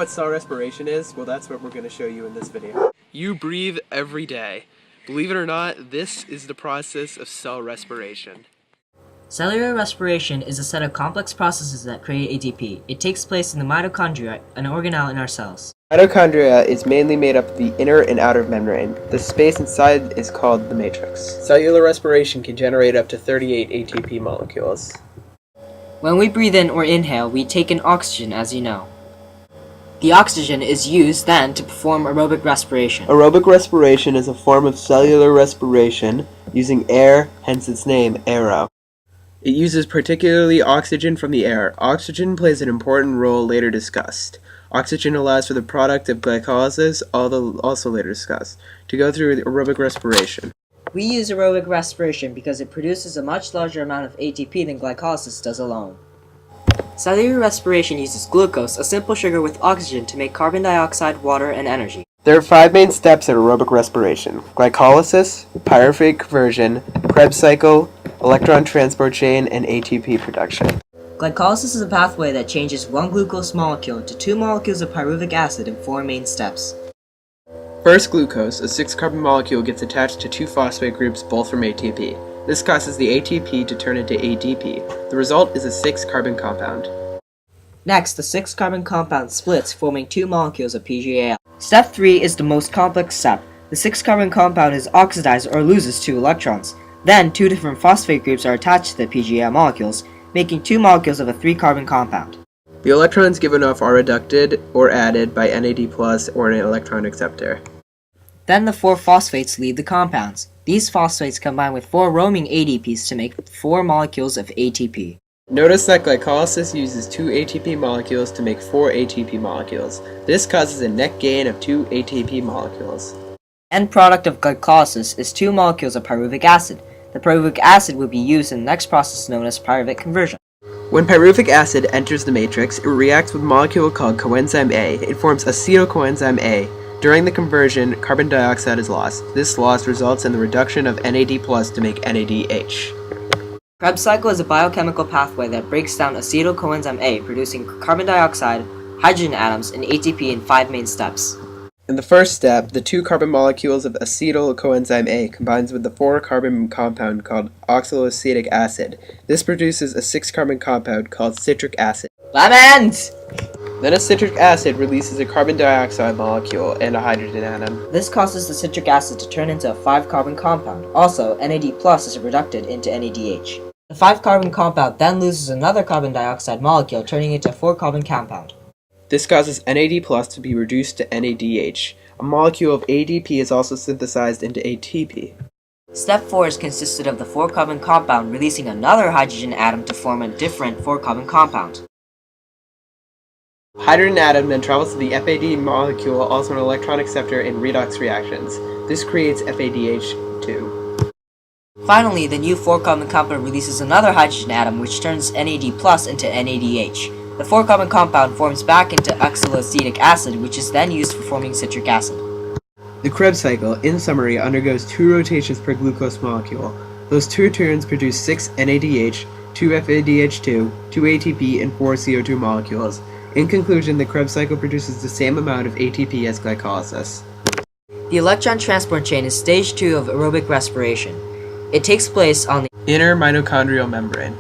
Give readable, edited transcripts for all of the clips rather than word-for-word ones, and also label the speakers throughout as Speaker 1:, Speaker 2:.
Speaker 1: what cell respiration is? Well, that's what we're going to show you in this video. You breathe every day. Believe it or not, this is the process of cell respiration.
Speaker 2: Cellular respiration is a set of complex processes that create ATP. It takes place in the mitochondria, an organelle in our cells.
Speaker 1: Mitochondria is mainly made up of the inner and outer membrane. The space inside is called the matrix. Cellular respiration can generate up to 38 ATP molecules.
Speaker 2: When we breathe in or inhale, we take in oxygen, as you know. The oxygen is used then to perform aerobic respiration.
Speaker 1: Aerobic respiration is a form of cellular respiration using air, hence its name, aero. It uses particularly oxygen from the air. Oxygen plays an important role later discussed. Oxygen allows for the product of glycolysis, although also later discussed, to go through aerobic respiration.
Speaker 2: We use aerobic respiration because it produces a much larger amount of ATP than glycolysis does alone. Cellular respiration uses glucose, a simple sugar with oxygen, to make carbon dioxide, water, and energy.
Speaker 1: There are 5 main steps in aerobic respiration: glycolysis, pyruvate conversion, Krebs cycle, electron transport chain, and ATP production.
Speaker 2: Glycolysis is a pathway that changes one glucose molecule to 2 molecules of pyruvic acid in 4 main steps.
Speaker 1: First, glucose, a 6-carbon molecule, gets attached to 2 phosphate groups, both from ATP. This causes the ATP to turn into ADP. The result is a 6-carbon compound.
Speaker 2: Next, the 6-carbon compound splits, forming 2 molecules of PGAL. Step 3 is the most complex step. The 6-carbon compound is oxidized or loses 2 electrons. Then, 2 different phosphate groups are attached to the PGAL molecules, making 2 molecules of a 3-carbon compound.
Speaker 1: The electrons given off are reducted or added by NAD+ or an electron acceptor.
Speaker 2: Then the 4 phosphates leave the compounds. These phosphates combine with 4 roaming ADPs to make 4 molecules of ATP.
Speaker 1: Notice that glycolysis uses 2 ATP molecules to make 4 ATP molecules. This causes a net gain of 2 ATP molecules.
Speaker 2: The end product of glycolysis is 2 molecules of pyruvic acid. The pyruvic acid will be used in the next process known as pyruvate conversion.
Speaker 1: When pyruvic acid enters the matrix, it reacts with a molecule called coenzyme A. It forms acetyl-coenzyme A. During the conversion, carbon dioxide is lost. This loss results in the reduction of NAD+ to make NADH.
Speaker 2: Krebs cycle is a biochemical pathway that breaks down acetyl-coenzyme A, producing carbon dioxide, hydrogen atoms, and ATP in 5 main steps.
Speaker 1: In the first step, the 2 carbon molecules of acetyl-coenzyme A combines with the 4-carbon compound called oxaloacetic acid. This produces a 6-carbon compound called citric acid.
Speaker 2: Lemons!
Speaker 1: Then a citric acid releases a carbon dioxide molecule and a hydrogen atom.
Speaker 2: This causes the citric acid to turn into a 5-carbon compound. Also, NAD+ is reducted into NADH. The 5-carbon compound then loses another carbon dioxide molecule, turning into a 4-carbon compound.
Speaker 1: This causes NAD+ to be reduced to NADH. A molecule of ADP is also synthesized into ATP.
Speaker 2: Step 4 is consisted of the 4-carbon compound releasing another hydrogen atom to form a different 4-carbon compound.
Speaker 1: Hydrogen atom then travels to the FAD molecule, also an electron acceptor, in redox reactions. This creates FADH2.
Speaker 2: Finally, the new 4-carbon compound releases another hydrogen atom which turns NAD+ into NADH. The 4-carbon compound forms back into oxaloacetic acid, which is then used for forming citric acid.
Speaker 1: The Krebs cycle, in summary, undergoes 2 rotations per glucose molecule. Those 2 turns produce 6 NADH, 2 FADH2, 2 ATP, and 4 CO2 molecules. In conclusion, the Krebs cycle produces the same amount of ATP as glycolysis.
Speaker 2: The electron transport chain is stage 2 of aerobic respiration. It takes place on the
Speaker 1: inner mitochondrial membrane.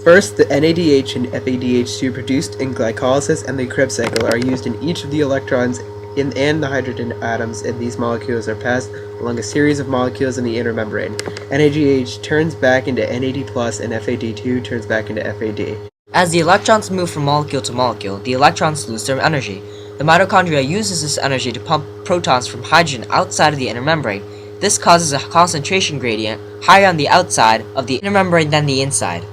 Speaker 1: First, the NADH and FADH2 produced in glycolysis and the Krebs cycle are used in each of the electrons and the hydrogen atoms, and these molecules are passed along a series of molecules in the inner membrane. NADH turns back into NAD+, and FAD2 turns back into FAD.
Speaker 2: As the electrons move from molecule to molecule, the electrons lose their energy. The mitochondria uses this energy to pump protons from hydrogen outside of the inner membrane. This causes a concentration gradient higher on the outside of the inner membrane than the inside.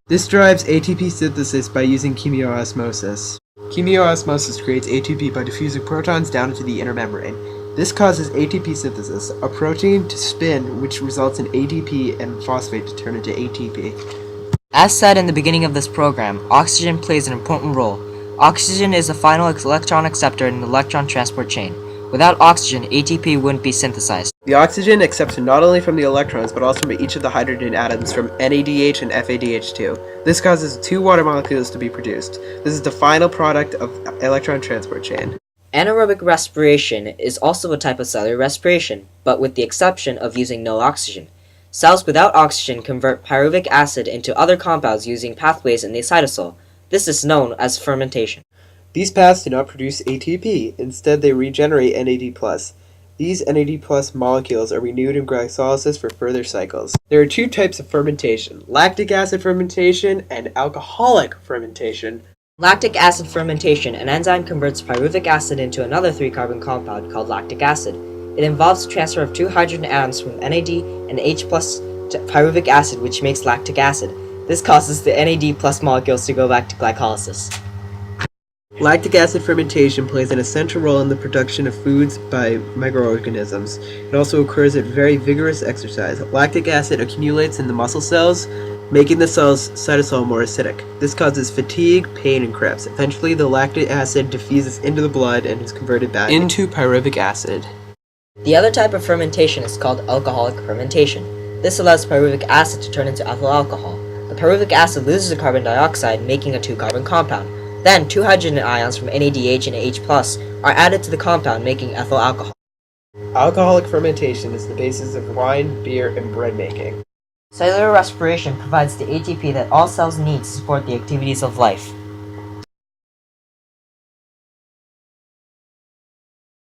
Speaker 1: This drives ATP synthesis by using chemiosmosis. Chemiosmosis creates ATP by diffusing protons down into the inner membrane. This causes ATP synthesis, a protein to spin, which results in ADP and phosphate to turn into ATP.
Speaker 2: As said in the beginning of this program, oxygen plays an important role. Oxygen is the final electron acceptor in the electron transport chain. Without oxygen, ATP wouldn't be synthesized.
Speaker 1: The oxygen accepts not only from the electrons but also from each of the hydrogen atoms from NADH and FADH2. This causes two water molecules to be produced. This is the final product of electron transport chain.
Speaker 2: Anaerobic respiration is also a type of cellular respiration, but with the exception of using no oxygen. Cells without oxygen convert pyruvic acid into other compounds using pathways in the cytosol. This is known as fermentation.
Speaker 1: These paths do not produce ATP. Instead, they regenerate NAD+. These NAD+ molecules are renewed in glycolysis for further cycles. There are two types of fermentation: lactic acid fermentation and alcoholic fermentation.
Speaker 2: Lactic acid fermentation, an enzyme converts pyruvic acid into another 3-carbon compound called lactic acid. It involves the transfer of two hydrogen atoms from NAD and H+ to pyruvic acid, which makes lactic acid. This causes the NAD+ molecules to go back to glycolysis.
Speaker 1: Lactic acid fermentation plays an essential role in the production of foods by microorganisms. It also occurs at very vigorous exercise. Lactic acid accumulates in the muscle cells, making the cell's cytosol more acidic. This causes fatigue, pain, and cramps. Eventually, the lactic acid diffuses into the blood and is converted back into pyruvic acid.
Speaker 2: The other type of fermentation is called alcoholic fermentation. This allows pyruvic acid to turn into ethyl alcohol. The pyruvic acid loses the carbon dioxide, making a 2-carbon compound. Then, two hydrogen ions from NADH and H+ are added to the compound, making ethyl alcohol.
Speaker 1: Alcoholic fermentation is the basis of wine, beer, and bread making.
Speaker 2: Cellular respiration provides the ATP that all cells need to support the activities of life.